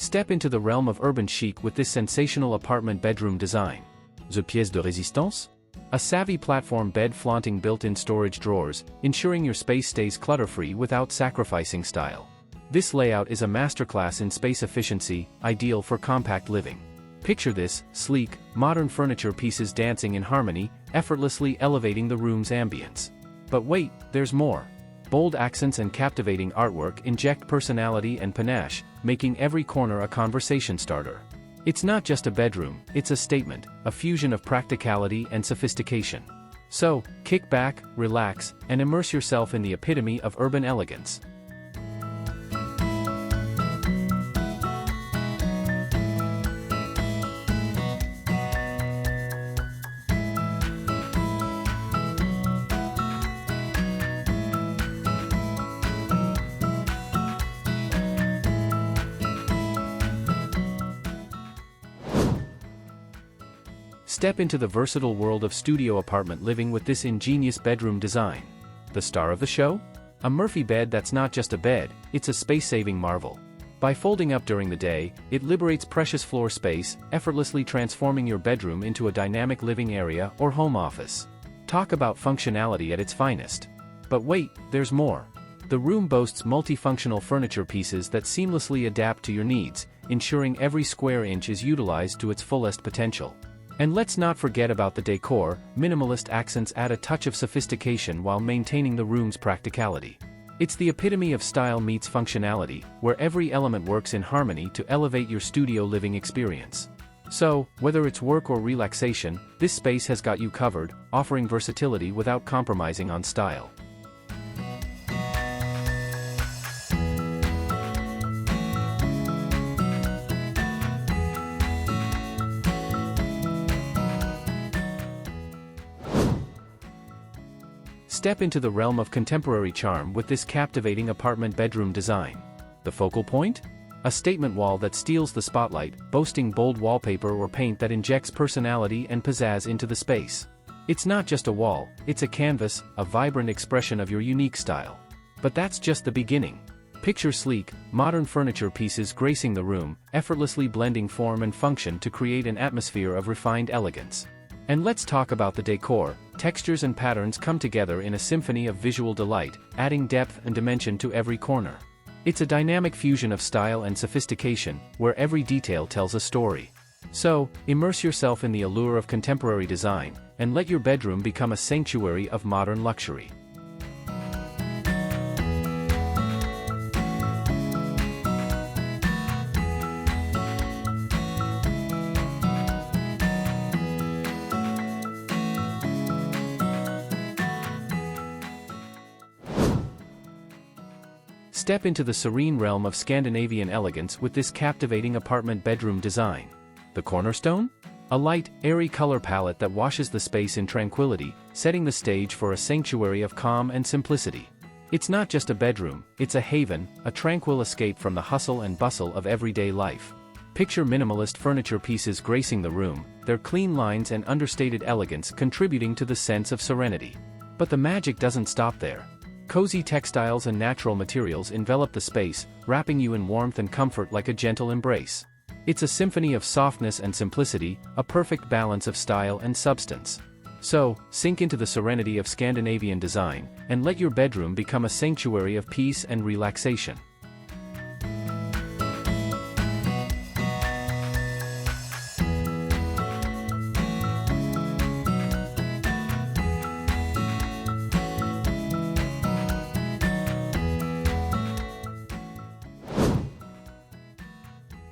Step into the realm of urban chic with this sensational apartment bedroom design. The pièce de résistance? A savvy platform bed flaunting built-in storage drawers, ensuring your space stays clutter-free without sacrificing style. This layout is a masterclass in space efficiency, ideal for compact living. Picture this, sleek, modern furniture pieces dancing in harmony, effortlessly elevating the room's ambience. But wait, there's more. Bold accents and captivating artwork inject personality and panache, making every corner a conversation starter. It's not just a bedroom, it's a statement, a fusion of practicality and sophistication. So, kick back, relax, and immerse yourself in the epitome of urban elegance. Step into the versatile world of studio apartment living with this ingenious bedroom design. The star of the show? A Murphy bed that's not just a bed, it's a space-saving marvel. By folding up during the day, it liberates precious floor space, effortlessly transforming your bedroom into a dynamic living area or home office. Talk about functionality at its finest. But wait, there's more. The room boasts multifunctional furniture pieces that seamlessly adapt to your needs, ensuring every square inch is utilized to its fullest potential. And let's not forget about the decor. Minimalist accents add a touch of sophistication while maintaining the room's practicality. It's the epitome of style meets functionality, where every element works in harmony to elevate your studio living experience. So, whether it's work or relaxation, this space has got you covered, offering versatility without compromising on style. Step into the realm of contemporary charm with this captivating apartment bedroom design. The focal point? A statement wall that steals the spotlight, boasting bold wallpaper or paint that injects personality and pizzazz into the space. It's not just a wall, it's a canvas, a vibrant expression of your unique style. But that's just the beginning. Picture sleek, modern furniture pieces gracing the room, effortlessly blending form and function to create an atmosphere of refined elegance. And let's talk about the decor. Textures and patterns come together in a symphony of visual delight, adding depth and dimension to every corner. It's a dynamic fusion of style and sophistication, where every detail tells a story. So, immerse yourself in the allure of contemporary design, and let your bedroom become a sanctuary of modern luxury. Step into the serene realm of Scandinavian elegance with this captivating apartment bedroom design. The cornerstone? A light, airy color palette that washes the space in tranquility, setting the stage for a sanctuary of calm and simplicity. It's not just a bedroom, it's a haven, a tranquil escape from the hustle and bustle of everyday life. Picture minimalist furniture pieces gracing the room, their clean lines and understated elegance contributing to the sense of serenity. But the magic doesn't stop there. Cozy textiles and natural materials envelop the space, wrapping you in warmth and comfort like a gentle embrace. It's a symphony of softness and simplicity, a perfect balance of style and substance. So, sink into the serenity of Scandinavian design, and let your bedroom become a sanctuary of peace and relaxation.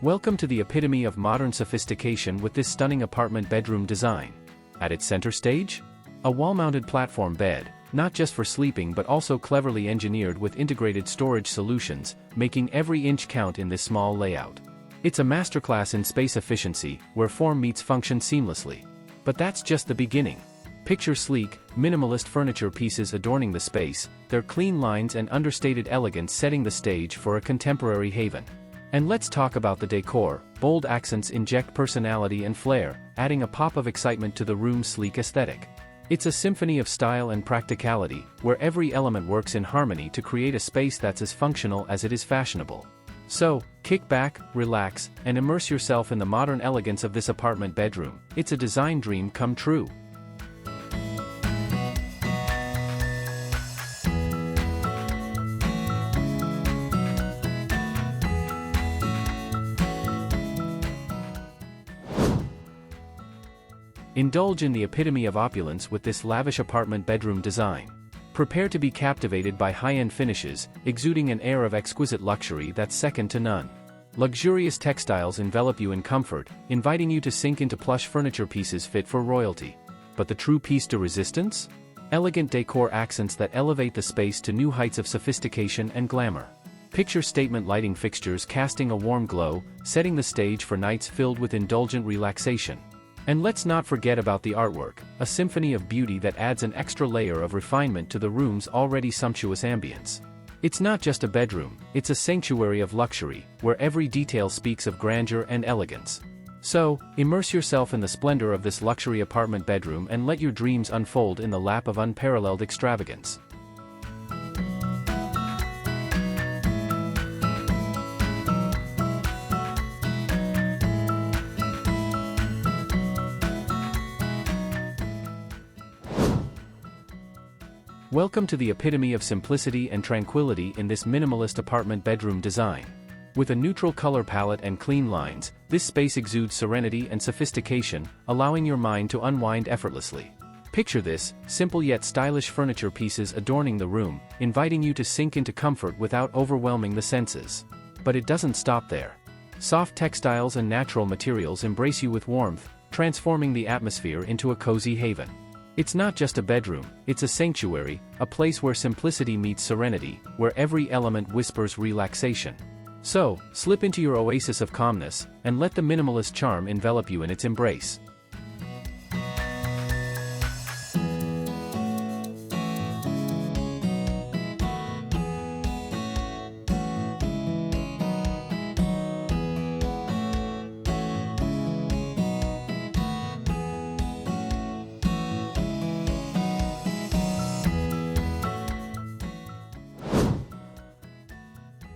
Welcome to the epitome of modern sophistication with this stunning apartment bedroom design. At its center stage? A wall-mounted platform bed, not just for sleeping but also cleverly engineered with integrated storage solutions, making every inch count in this small layout. It's a masterclass in space efficiency, where form meets function seamlessly. But that's just the beginning. Picture sleek, minimalist furniture pieces adorning the space, their clean lines and understated elegance setting the stage for a contemporary haven. And let's talk about the decor. Bold accents inject personality and flair, adding a pop of excitement to the room's sleek aesthetic. It's a symphony of style and practicality, where every element works in harmony to create a space that's as functional as it is fashionable. So, kick back, relax, and immerse yourself in the modern elegance of this apartment bedroom. It's a design dream come true. Indulge in the epitome of opulence with this lavish apartment bedroom design. Prepare to be captivated by high-end finishes, exuding an air of exquisite luxury that's second to none. Luxurious textiles envelop you in comfort, inviting you to sink into plush furniture pieces fit for royalty. But the true piece de resistance? Elegant decor accents that elevate the space to new heights of sophistication and glamour. Picture statement lighting fixtures casting a warm glow, setting the stage for nights filled with indulgent relaxation. And let's not forget about the artwork, a symphony of beauty that adds an extra layer of refinement to the room's already sumptuous ambience. It's not just a bedroom, it's a sanctuary of luxury, where every detail speaks of grandeur and elegance. So, immerse yourself in the splendor of this luxury apartment bedroom and let your dreams unfold in the lap of unparalleled extravagance. Welcome to the epitome of simplicity and tranquility in this minimalist apartment bedroom design. With a neutral color palette and clean lines, this space exudes serenity and sophistication, allowing your mind to unwind effortlessly. Picture this, simple yet stylish furniture pieces adorning the room, inviting you to sink into comfort without overwhelming the senses. But it doesn't stop there. Soft textiles and natural materials embrace you with warmth, transforming the atmosphere into a cozy haven. It's not just a bedroom, it's a sanctuary, a place where simplicity meets serenity, where every element whispers relaxation. So, slip into your oasis of calmness, and let the minimalist charm envelop you in its embrace.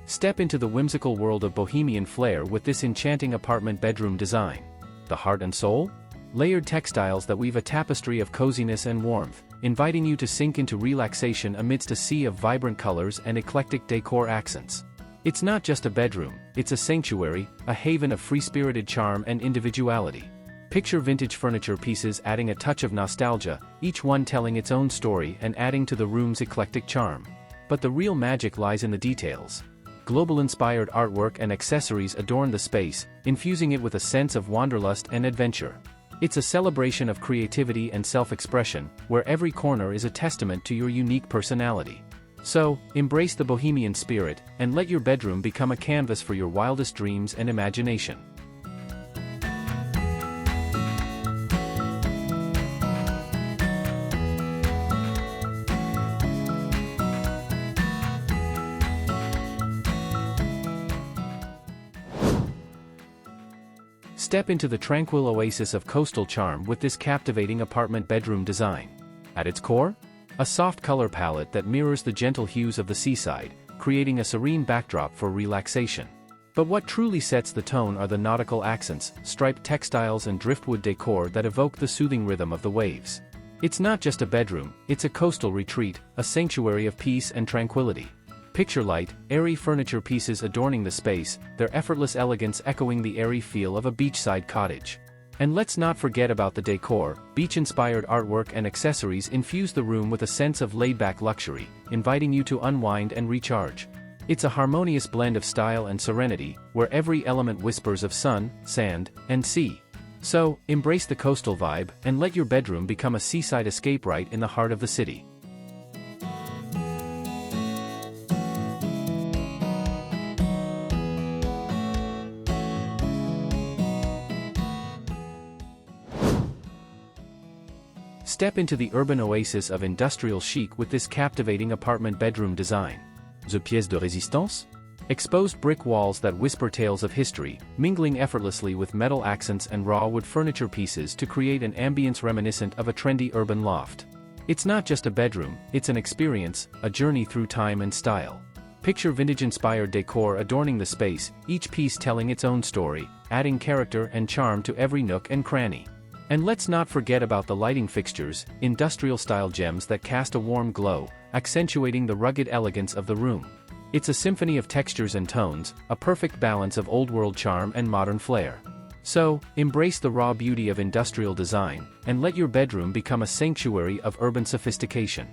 Step into the whimsical world of Bohemian flair with this enchanting apartment bedroom design. The heart and soul? Layered textiles that weave a tapestry of coziness and warmth, inviting you to sink into relaxation amidst a sea of vibrant colors and eclectic decor accents. It's not just a bedroom, it's a sanctuary, a haven of free-spirited charm and individuality. Picture vintage furniture pieces adding a touch of nostalgia, each one telling its own story and adding to the room's eclectic charm. But the real magic lies in the details. Global-inspired artwork and accessories adorn the space, infusing it with a sense of wanderlust and adventure. It's a celebration of creativity and self-expression, where every corner is a testament to your unique personality. So, embrace the Bohemian spirit, and let your bedroom become a canvas for your wildest dreams and imagination. Step into the tranquil oasis of coastal charm with this captivating apartment bedroom design. At its core, a soft color palette that mirrors the gentle hues of the seaside, creating a serene backdrop for relaxation. But what truly sets the tone are the nautical accents, striped textiles and driftwood decor that evoke the soothing rhythm of the waves. It's not just a bedroom, it's a coastal retreat, a sanctuary of peace and tranquility. Picture light, airy furniture pieces adorning the space, their effortless elegance echoing the airy feel of a beachside cottage. And let's not forget about the decor. Beach-inspired artwork and accessories infuse the room with a sense of laid-back luxury, inviting you to unwind and recharge. It's a harmonious blend of style and serenity, where every element whispers of sun, sand, and sea. So, embrace the coastal vibe, and let your bedroom become a seaside escape right in the heart of the city. Step into the urban oasis of industrial chic with this captivating apartment bedroom design. The pièce de résistance? Exposed brick walls that whisper tales of history, mingling effortlessly with metal accents and raw wood furniture pieces to create an ambience reminiscent of a trendy urban loft. It's not just a bedroom, it's an experience, a journey through time and style. Picture vintage-inspired decor adorning the space, each piece telling its own story, adding character and charm to every nook and cranny. And let's not forget about the lighting fixtures, industrial-style gems that cast a warm glow, accentuating the rugged elegance of the room. It's a symphony of textures and tones, a perfect balance of old-world charm and modern flair. So, embrace the raw beauty of industrial design, and let your bedroom become a sanctuary of urban sophistication.